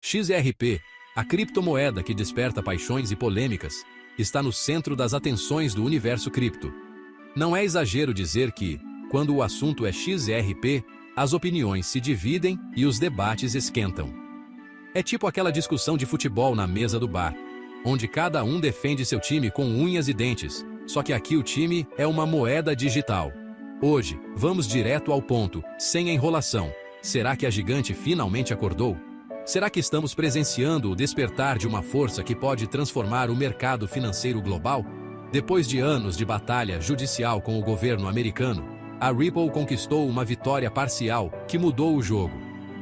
XRP, a criptomoeda que desperta paixões e polêmicas, está no centro das atenções do universo cripto. Não é exagero dizer que, quando o assunto é XRP, as opiniões se dividem e os debates esquentam. É tipo aquela discussão de futebol na mesa do bar, onde cada um defende seu time com unhas e dentes, só que aqui o time é uma moeda digital. Hoje, vamos direto ao ponto, sem enrolação. Será que a gigante finalmente acordou? Será que estamos presenciando o despertar de uma força que pode transformar o mercado financeiro global? Depois de anos de batalha judicial com o governo americano, a Ripple conquistou uma vitória parcial que mudou o jogo.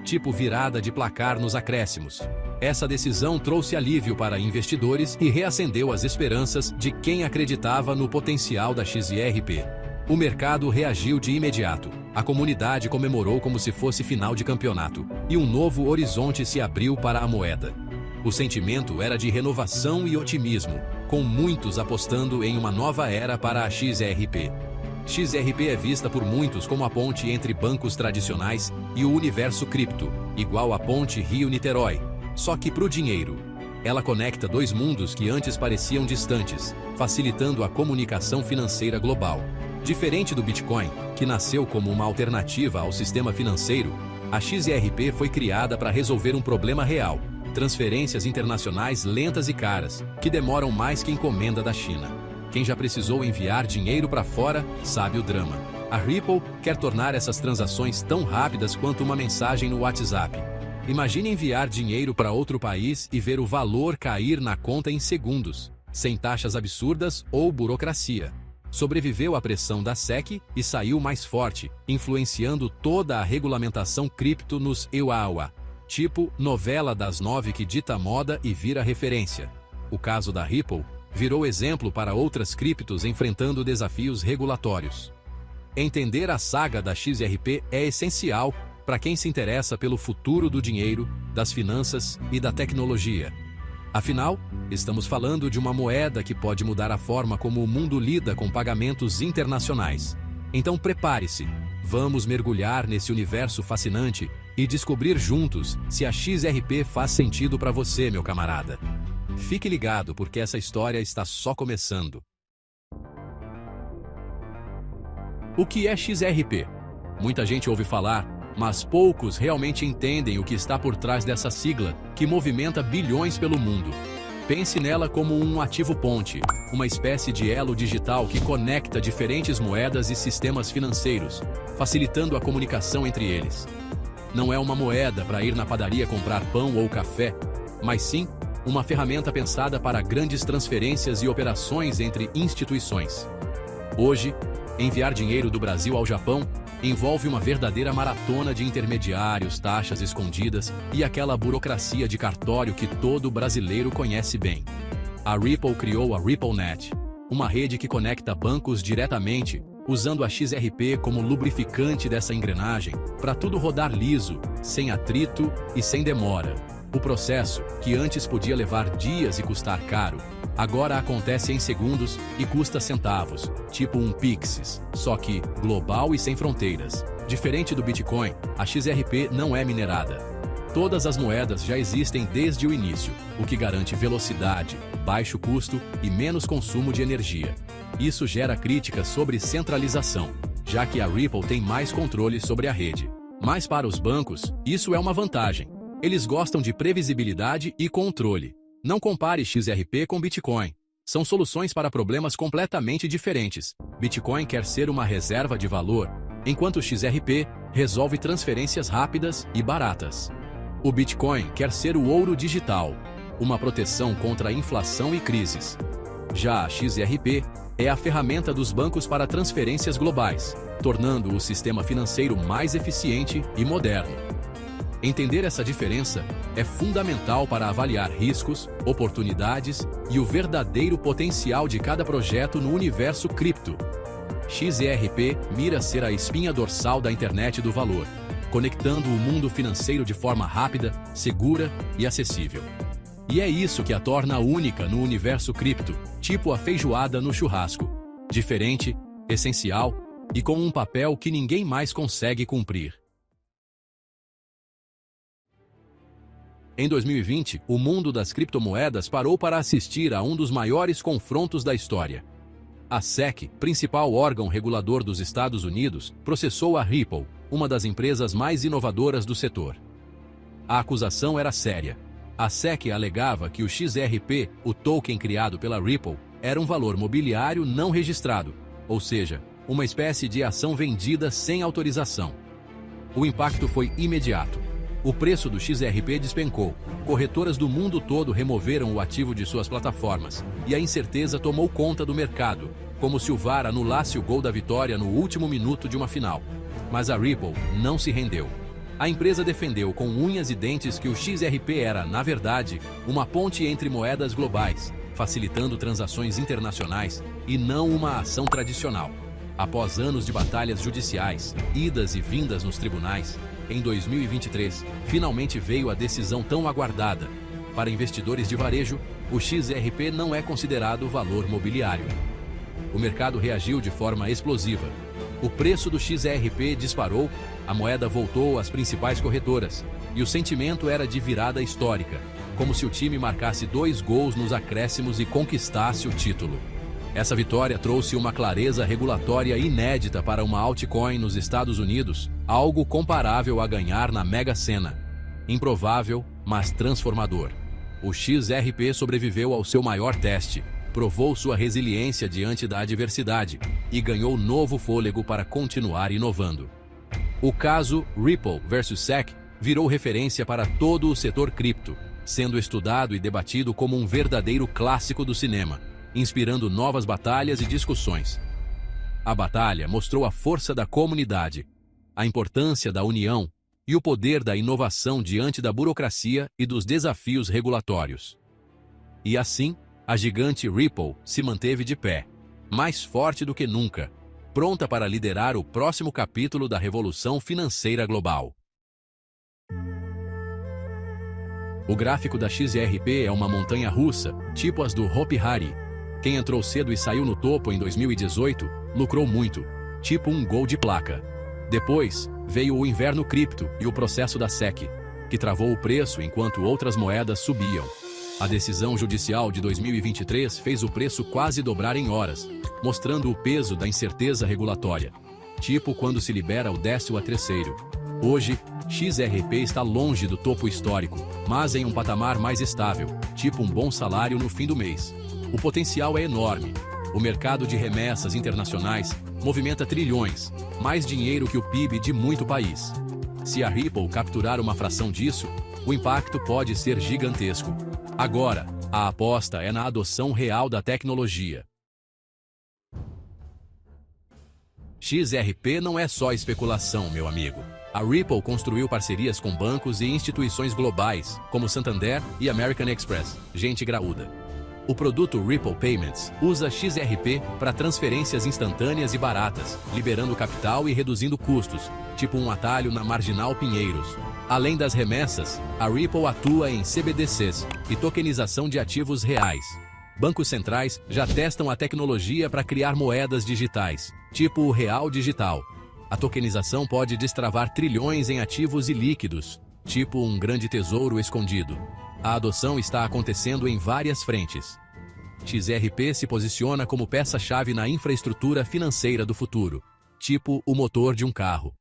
Tipo virada de placar nos acréscimos. Essa decisão trouxe alívio para investidores e reacendeu as esperanças de quem acreditava no potencial da XRP. O mercado reagiu de imediato. A comunidade comemorou como se fosse final de campeonato, e um novo horizonte se abriu para a moeda. O sentimento era de renovação e otimismo, com muitos apostando em uma nova era para a XRP. XRP é vista por muitos como a ponte entre bancos tradicionais e o universo cripto, igual à ponte Rio-Niterói, só que para o dinheiro. Ela conecta dois mundos que antes pareciam distantes, facilitando a comunicação financeira global. Diferente do Bitcoin, que nasceu como uma alternativa ao sistema financeiro, a XRP foi criada para resolver um problema real: transferências internacionais lentas e caras, que demoram mais que encomenda da China. Quem já precisou enviar dinheiro para fora sabe o drama. A Ripple quer tornar essas transações tão rápidas quanto uma mensagem no WhatsApp. Imagine enviar dinheiro para outro país e ver o valor cair na conta em segundos, sem taxas absurdas ou burocracia. Sobreviveu à pressão da SEC e saiu mais forte, influenciando toda a regulamentação cripto nos EUA, tipo novela das 9 que dita moda e vira referência. O caso da Ripple virou exemplo para outras criptos enfrentando desafios regulatórios. Entender a saga da XRP é essencial para quem se interessa pelo futuro do dinheiro, das finanças e da tecnologia. Afinal, estamos falando de uma moeda que pode mudar a forma como o mundo lida com pagamentos internacionais. Então prepare-se, vamos mergulhar nesse universo fascinante e descobrir juntos se a XRP faz sentido para você, meu camarada. Fique ligado porque essa história está só começando. O que é XRP? Muita gente ouve falar, mas poucos realmente entendem o que está por trás dessa sigla, que movimenta bilhões pelo mundo. Pense nela como um ativo ponte, uma espécie de elo digital que conecta diferentes moedas e sistemas financeiros, facilitando a comunicação entre eles. Não é uma moeda para ir na padaria comprar pão ou café, mas sim uma ferramenta pensada para grandes transferências e operações entre instituições. Hoje, enviar dinheiro do Brasil ao Japão envolve uma verdadeira maratona de intermediários, taxas escondidas e aquela burocracia de cartório que todo brasileiro conhece bem. A Ripple criou a RippleNet, uma rede que conecta bancos diretamente, usando a XRP como lubrificante dessa engrenagem, para tudo rodar liso, sem atrito e sem demora. O processo, que antes podia levar dias e custar caro, agora acontece em segundos e custa centavos, tipo um Pix, só que global e sem fronteiras. Diferente do Bitcoin, a XRP não é minerada. Todas as moedas já existem desde o início, o que garante velocidade, baixo custo e menos consumo de energia. Isso gera críticas sobre centralização, já que a Ripple tem mais controle sobre a rede. Mas para os bancos, isso é uma vantagem. Eles gostam de previsibilidade e controle. Não compare XRP com Bitcoin. São soluções para problemas completamente diferentes. Bitcoin quer ser uma reserva de valor, enquanto XRP resolve transferências rápidas e baratas. O Bitcoin quer ser o ouro digital, uma proteção contra a inflação e crises. Já a XRP é a ferramenta dos bancos para transferências globais, tornando o sistema financeiro mais eficiente e moderno. Entender essa diferença é fundamental para avaliar riscos, oportunidades e o verdadeiro potencial de cada projeto no universo cripto. XRP mira ser a espinha dorsal da internet do valor, conectando o mundo financeiro de forma rápida, segura e acessível. E é isso que a torna única no universo cripto, tipo a feijoada no churrasco. Diferente, essencial e com um papel que ninguém mais consegue cumprir. Em 2020, o mundo das criptomoedas parou para assistir a um dos maiores confrontos da história. A SEC, principal órgão regulador dos Estados Unidos, processou a Ripple, uma das empresas mais inovadoras do setor. A acusação era séria. A SEC alegava que o XRP, o token criado pela Ripple, era um valor mobiliário não registrado, ou seja, uma espécie de ação vendida sem autorização. O impacto foi imediato. O preço do XRP despencou, corretoras do mundo todo removeram o ativo de suas plataformas, e a incerteza tomou conta do mercado, como se o VAR anulasse o gol da vitória no último minuto de uma final. Mas a Ripple não se rendeu. A empresa defendeu com unhas e dentes que o XRP era, na verdade, uma ponte entre moedas globais, facilitando transações internacionais e não uma ação tradicional. Após anos de batalhas judiciais, idas e vindas nos tribunais, em 2023, finalmente veio a decisão tão aguardada. Para investidores de varejo, o XRP não é considerado valor mobiliário. O mercado reagiu de forma explosiva. O preço do XRP disparou, a moeda voltou às principais corretoras, e o sentimento era de virada histórica, como se o time marcasse 2 gols nos acréscimos e conquistasse o título. Essa vitória trouxe uma clareza regulatória inédita para uma altcoin nos Estados Unidos, algo comparável a ganhar na Mega Sena. Improvável, mas transformador. O XRP sobreviveu ao seu maior teste, provou sua resiliência diante da adversidade e ganhou novo fôlego para continuar inovando. O caso Ripple vs SEC virou referência para todo o setor cripto, sendo estudado e debatido como um verdadeiro clássico do cinema, inspirando novas batalhas e discussões. A batalha mostrou a força da comunidade, a importância da união e o poder da inovação diante da burocracia e dos desafios regulatórios. E assim, a gigante Ripple se manteve de pé, mais forte do que nunca, pronta para liderar o próximo capítulo da revolução financeira global. O gráfico da XRP é uma montanha russa, tipo as do Hopi Hari. Quem entrou cedo e saiu no topo em 2018, lucrou muito, tipo um gol de placa. Depois, veio o inverno cripto e o processo da SEC, que travou o preço enquanto outras moedas subiam. A decisão judicial de 2023 fez o preço quase dobrar em horas, mostrando o peso da incerteza regulatória, tipo quando se libera o 13º. Hoje, XRP está longe do topo histórico, mas em um patamar mais estável, tipo um bom salário no fim do mês. O potencial é enorme. O mercado de remessas internacionais movimenta trilhões, mais dinheiro que o PIB de muito país. Se a Ripple capturar uma fração disso, o impacto pode ser gigantesco. Agora, a aposta é na adoção real da tecnologia. XRP não é só especulação, meu amigo. A Ripple construiu parcerias com bancos e instituições globais, como Santander e American Express, gente graúda. O produto Ripple Payments usa XRP para transferências instantâneas e baratas, liberando capital e reduzindo custos, tipo um atalho na Marginal Pinheiros. Além das remessas, a Ripple atua em CBDCs e tokenização de ativos reais. Bancos centrais já testam a tecnologia para criar moedas digitais, tipo o real digital. A tokenização pode destravar trilhões em ativos ilíquidos, tipo um grande tesouro escondido. A adoção está acontecendo em várias frentes. XRP se posiciona como peça-chave na infraestrutura financeira do futuro, tipo o motor de um carro.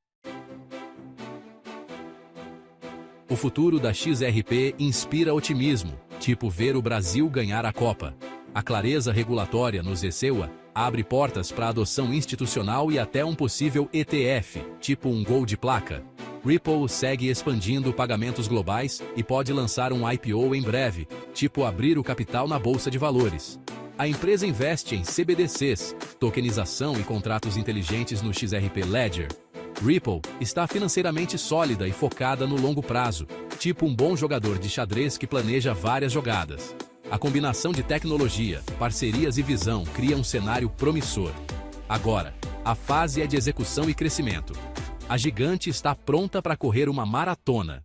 O futuro da XRP inspira otimismo, tipo ver o Brasil ganhar a Copa. A clareza regulatória nos ECEUA abre portas para adoção institucional e até um possível ETF, tipo um gol de placa. Ripple segue expandindo pagamentos globais e pode lançar um IPO em breve, tipo abrir o capital na Bolsa de Valores. A empresa investe em CBDCs, tokenização e contratos inteligentes no XRP Ledger. Ripple está financeiramente sólida e focada no longo prazo, tipo um bom jogador de xadrez que planeja várias jogadas. A combinação de tecnologia, parcerias e visão cria um cenário promissor. Agora, a fase é de execução e crescimento. A gigante está pronta para correr uma maratona.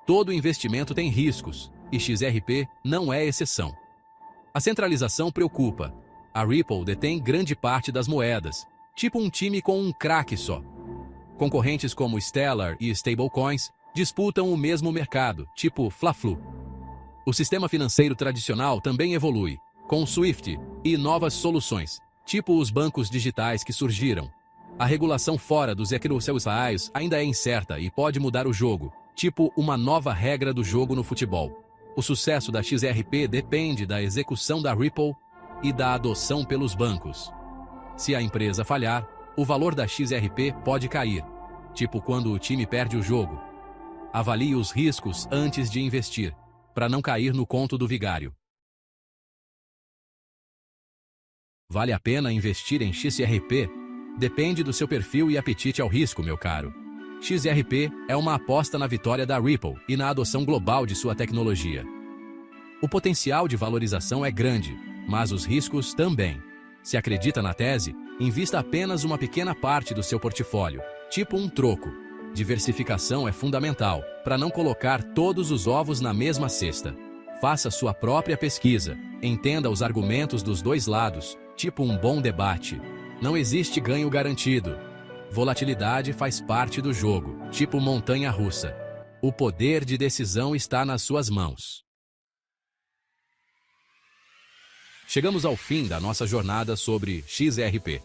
Todo investimento tem riscos, e XRP não é exceção. A centralização preocupa. A Ripple detém grande parte das moedas, tipo um time com um craque só. Concorrentes como Stellar e Stablecoins disputam o mesmo mercado, tipo Fla-Flu. O sistema financeiro tradicional também evolui, com o Swift e novas soluções, tipo os bancos digitais que surgiram. A regulação fora dos ecossistemas ainda é incerta e pode mudar o jogo, tipo uma nova regra do jogo no futebol. O sucesso da XRP depende da execução da Ripple e da adoção pelos bancos. Se a empresa falhar, o valor da XRP pode cair, tipo quando o time perde o jogo. Avalie os riscos antes de investir, para não cair no conto do vigário. Vale a pena investir em XRP? Depende do seu perfil e apetite ao risco, meu caro. XRP é uma aposta na vitória da Ripple e na adoção global de sua tecnologia. O potencial de valorização é grande, mas os riscos também. Se acredita na tese, invista apenas uma pequena parte do seu portfólio, tipo um troco. Diversificação é fundamental, para não colocar todos os ovos na mesma cesta. Faça sua própria pesquisa, entenda os argumentos dos dois lados, tipo um bom debate. Não existe ganho garantido. Volatilidade faz parte do jogo, tipo montanha-russa. O poder de decisão está nas suas mãos. Chegamos ao fim da nossa jornada sobre XRP.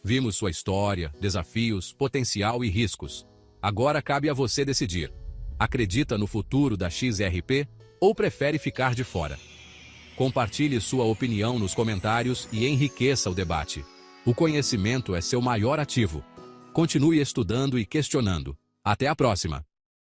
Vimos sua história, desafios, potencial e riscos. Agora cabe a você decidir. Acredita no futuro da XRP ou prefere ficar de fora? Compartilhe sua opinião nos comentários e enriqueça o debate. O conhecimento é seu maior ativo. Continue estudando e questionando. Até a próxima!